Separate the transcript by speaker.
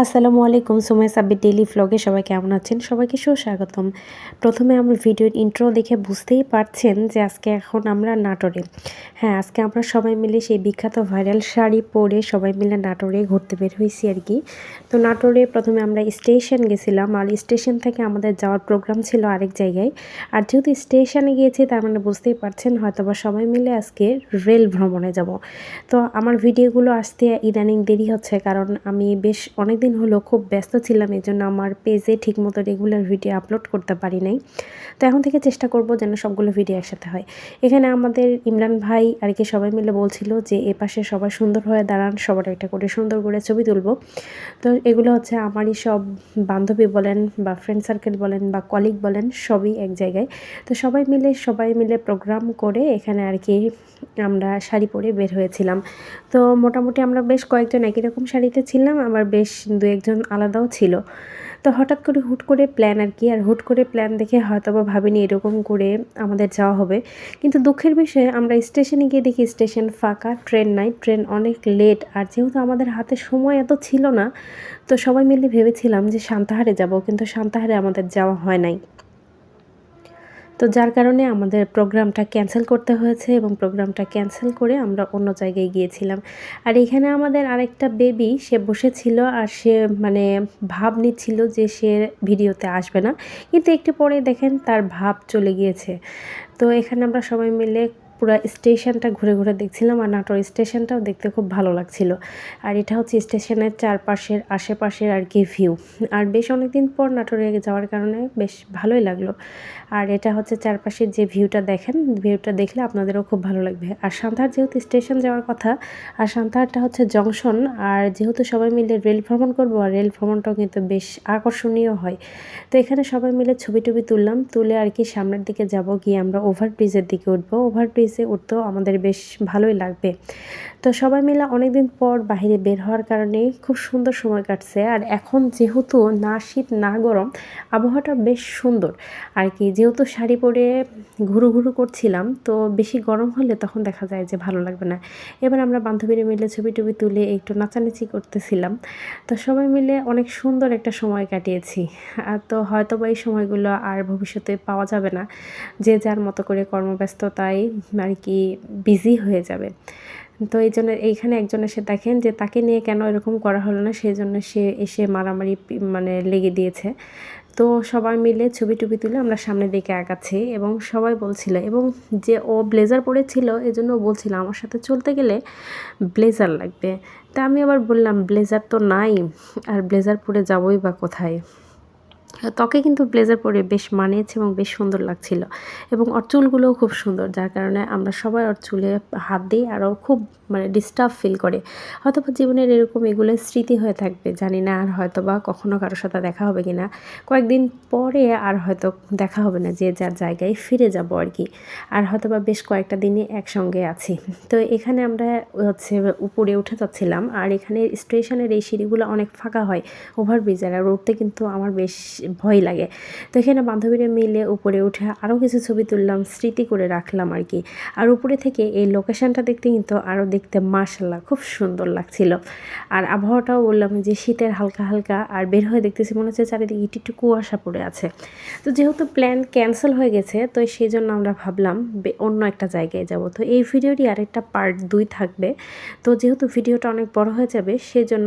Speaker 1: আসসালামু আলাইকুম, সুমাইয়া সাব্বির ডেইলি ভ্লগে সবাই কেমন আছেন? সবাইকে সুস্বাগতম। প্রথমে আমরা ভিডিওর ইন্ট্রো দেখে বুঝতেই পারছেন যে আজকে এখন আমরা নাটোরে। হ্যাঁ, আজকে আমরা সবাই মিলে সেই বিখ্যাত ভাইরাল শাড়ি পরে সবাই মিলে নাটোরে ঘুরতে বের হইছি আরকি। তো নাটোরে প্রথমে আমরা স্টেশন গেছিলাম, আর স্টেশন থেকে আমাদের যাওয়ার প্রোগ্রাম ছিল আরেক জায়গায়। আর যেহেতু স্টেশনে গিয়েছি তার মানে বুঝতেই পারছেন হয়তোবা সবাই মিলে আজকে রেল ভ্রমণে যাব। তো আমার ভিডিওগুলো আসতে ইদানিং দেরি হচ্ছে, কারণ আমি বেশ অনেকদিন হলো খুব ব্যস্ত ছিলাম, এজন্য আমার পেজে ঠিকমতো রেগুলার ভিডিও আপলোড করতে পারি নাই। তো এখন থেকে চেষ্টা করব যেন সবগুলো ভিডিও একসাথে হয়। এখানে আমাদের ইমরান ভাই আর কি সবাই মিলে বলছিল যে এপাশে সবাই সুন্দর হয়ে দাঁড়ান, সবার একটা করে সুন্দর করে ছবি তুলব। তো এগুলো হচ্ছে আমারই সব বান্ধবী বলেন বা ফ্রেন্ড সার্কেল বলেন বা কলিগ বলেন, সবই এক জায়গায়। তো সবাই মিলে প্রোগ্রাম করে এখানে আর কি আমরা শাড়ি পরে বের হয়েছিলাম। তো মোটামুটি আমরা বেশ কয়েকজন একই রকম শাড়িতে ছিলাম, আবার বেশ দু একজন আলাদাও ছিল। তো হঠাৎ করে হুট করে প্ল্যান আর কি, আর হুট করে প্ল্যান দেখে হয়তোবা ভাবিনি এরকম করে আমাদের যাওয়া হবে। কিন্তু দুঃখের বিষয়ে আমরা স্টেশনে গিয়ে দেখি স্টেশন ফাঁকা, ট্রেন নাই, ট্রেন অনেক লেট। আর যেহেতু আমাদের হাতে সময় এত ছিল না, তো সবাই মিলে ভেবেছিলাম যে সান্তাহারে যাব, কিন্তু সান্তাহারে আমাদের যাওয়া হয় নাই। তো যার কারণে আমাদের প্রোগ্রামটা ক্যান্সেল করতে হয়েছে, এবং প্রোগ্রামটা ক্যান্সেল করে আমরা অন্য জায়গায় গিয়েছিলাম। আর এখানে আমাদের আরেকটা বেবি সে বসেছিল, আর সে মানে ভাব নিচ্ছিল যে সে ভিডিওতে আসবে না, কিন্তু একটু পরে দেখেন তার ভাব চলে গিয়েছে। তো এখানে আমরা সবাই মিলে পুরা স্টেশনটা ঘুরে ঘুরে দেখছিলাম, আর নাটোর স্টেশনটাও দেখতে খুব ভালো লাগছিল। আর এটা হচ্ছে স্টেশনের চারপাশের আশেপাশের আর কি ভিউ। আর বেশ অনেকদিন পর নাটোরে যাওয়ার কারণে বেশ ভালোই লাগলো। আর এটা হচ্ছে চারপাশের যে ভিউটা দেখেন, ভিউটা দেখলে আপনাদেরও খুব ভালো লাগবে। আর সান্তাহার যেহেতু স্টেশন যাওয়ার কথা, আর সান্তাহারটা হচ্ছে জংশন, আর যেহেতু সবাই মিলে রেল ভ্রমণ করবো, আর রেল ভ্রমণটাও কিন্তু বেশ আকর্ষণীয় হয়। তো এখানে সবাই মিলে ছবি টবি তুললাম, তুলে আর কি সামনের দিকে যাব, গিয়ে আমরা ওভারব্রিজের দিকে উঠবো। ওভারব্রিজে উঠতেও আমাদের বেশ ভালোই লাগবে। তো সবাই মিলে অনেকদিন পর বাহিরে বের হওয়ার কারণে খুব সুন্দর সময় কাটছে। আর এখন যেহেতু না শীত না গরম, আবহাওয়াটা বেশ সুন্দর আর কি। যেহেতু শাড়ি পরে ঘুরু ঘুরু করছিলাম, তো বেশি গরম হলে তখন দেখা যায় যে ভালো লাগবে না। এবার আমরা বান্ধবীরা মিলে ছবি টবি তুলে একটু নাচানাচি করতেছিলাম। তো সবাই মিলে অনেক সুন্দর একটা সময় কাটিয়েছি। আর তো হয়তো বা এই সময়গুলো আর ভবিষ্যতে পাওয়া যাবে না, যে যার মতো করে কর্মব্যস্ততায় আর কি বিজি হয়ে যাবে। তো এই জন্য এইখানে একজন এসে দেখেন যে তাকে নিয়ে কেন এরকম করা হলো না, সেই জন্য সে এসে মারামারি মানে লেগে দিয়েছে। তো সবাই মিলে ছবি টবি তুলে আমরা সামনের দিকে আগাচ্ছি, এবং সবাই বলছিল, এবং যে ও ব্লেজার পরেছিল এজন্য বলছিল আমার সাথে চলতে গেলে ব্লেজার লাগবে। তা আমি আবার বললাম ব্লেজার তো নাই, আর ব্লেজার পরে যাবোই বা কোথায়। ত্বকে কিন্তু ব্লেজার পরে বেশ মানিয়েছে এবং বেশ সুন্দর লাগছিল, এবং ওর চুলগুলোও খুব সুন্দর, যার কারণে আমরা সবাই ওর চুলে হাত দিই, আর ও খুব মানে ডিস্টার্ব ফিল করে। হয়তোবা জীবনের এরকম এগুলো স্মৃতি হয়ে থাকবে, জানি না আর হয়তোবা কখনো কারোর সাথে দেখা হবে কি না। কয়েকদিন পরে আর হয়তো দেখা হবে না, যে যার জায়গায় ফিরে যাব আর কি। আর হয়তোবা বেশ কয়েকটা দিনই একসঙ্গে আছি। তো এখানে আমরা হচ্ছে উপরে উঠে যাচ্ছিলাম, আর এখানে স্টেশনের এই সিঁড়িগুলো অনেক ফাঁকা হয় ওভারব্রিজের, আর উঠতে কিন্তু আমার বেশ ভয় লাগে। তো এখানে বান্ধবীরা মিলে উপরে উঠে আরও কিছু ছবি তুললাম, স্মৃতি করে রাখলাম আর কি। আর উপরে থেকে এই লোকেশনটা দেখতে কিন্তু আরও দেখতে মাশাআল্লাহ খুব সুন্দর লাগছিল। আর আবহাওয়াটাও বললাম যে শীতের হালকা হালকা, আর বের হয়ে দেখতেছি মনে হচ্ছে চারিদিকে একটু একটু কুয়াশা পড়ে আছে। তো যেহেতু প্ল্যান ক্যান্সেল হয়ে গেছে, তো সেই জন্য আমরা ভাবলাম অন্য একটা জায়গায় যাব। তো এই ভিডিওটি আরেকটা পার্ট 2 থাকবে। তো যেহেতু ভিডিওটা অনেক বড় হয়ে যাবে, সেজন্য